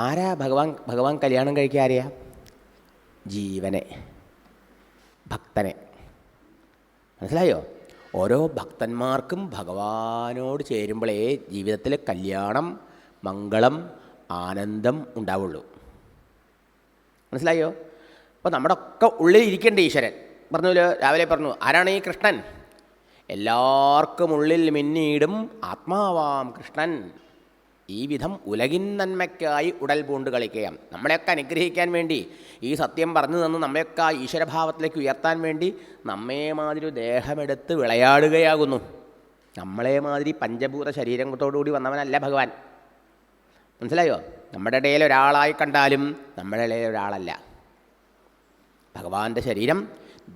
ആരാ ഭഗവാൻ കല്യാണം കഴിക്കുക? ആരെയാ? ജീവനെ, ഭക്തനെ. മനസ്സിലായോ? ഓരോ ഭക്തന്മാർക്കും ഭഗവാനോട് ചേരുമ്പോഴേ ജീവിതത്തിൽ കല്യാണം, മംഗളം, ആനന്ദം ഉണ്ടാവുള്ളൂ. മനസ്സിലായോ? അപ്പോൾ നമ്മുടെ ഒക്കെ ഉള്ളിൽ ഇരിക്കേണ്ട ഈശ്വരൻ പറഞ്ഞല്ലോ, രാവിലെ പറഞ്ഞു, ആരാണ് ഈ കൃഷ്ണൻ? എല്ലാവർക്കും ഉള്ളിൽ മിന്നീടും ആത്മാവാം കൃഷ്ണൻ. ഈ വിധം ഉലകിൻ നന്മയ്ക്കായി ഉടൽ പൂണ്ട് കളിക്കുകയാണ്. നമ്മളെയൊക്കെ അനുഗ്രഹിക്കാൻ വേണ്ടി, ഈ സത്യം പറഞ്ഞു തന്ന് നമ്മളെയൊക്കെ ഈശ്വരഭാവത്തിലേക്ക് ഉയർത്താൻ വേണ്ടി നമ്മേ മാതിരി ദേഹമെടുത്ത് വിളയാടുകയാകുന്നു. നമ്മളെ മാതിരി പഞ്ചഭൂത ശരീരത്തോടുകൂടി വന്നവനല്ല ഭഗവാൻ. മനസ്സിലായോ? നമ്മുടെ ഇടയിൽ ഒരാളായി കണ്ടാലും നമ്മുടെ ഇടയിൽ ഒരാളല്ല. ഭഗവാന്റെ ശരീരം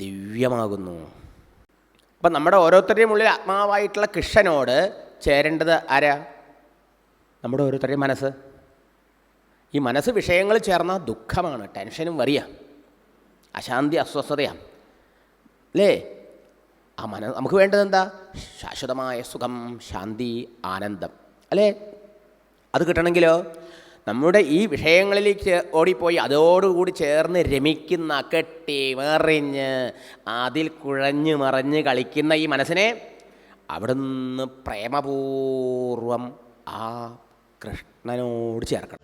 ദിവ്യമാകുന്നു. അപ്പം നമ്മുടെ ഓരോരുത്തരുടെയും ഉള്ളിൽ ആത്മാവായിട്ടുള്ള കൃഷ്ണനോട് ചേരേണ്ടത് ആരാ? നമ്മുടെ ഓരോരുത്തരുടെയും മനസ്സ്. ഈ മനസ്സ് വിഷയങ്ങൾ ചേർന്നാൽ ദുഃഖമാണ്, ടെൻഷനും വരിക, അശാന്തി, അസ്വസ്ഥതയാണ് അല്ലേ? ആ നമുക്ക് വേണ്ടത് എന്താ? ശാശ്വതമായ സുഖം, ശാന്തി, ആനന്ദം അല്ലേ? അത് കിട്ടണമെങ്കിലോ നമ്മുടെ ഈ വിഷയങ്ങളിലേക്ക് ഓടിപ്പോയി അതോടുകൂടി ചേർന്ന് രമിക്കുന്ന, കെട്ടി മറിഞ്ഞ് അതിൽ കുഴഞ്ഞ് മറിഞ്ഞ് കളിക്കുന്ന ഈ മനസ്സിനെ അവിടുന്ന് പ്രേമപൂർവം ആ കൃഷ്ണനോട് ചേർക്കണം.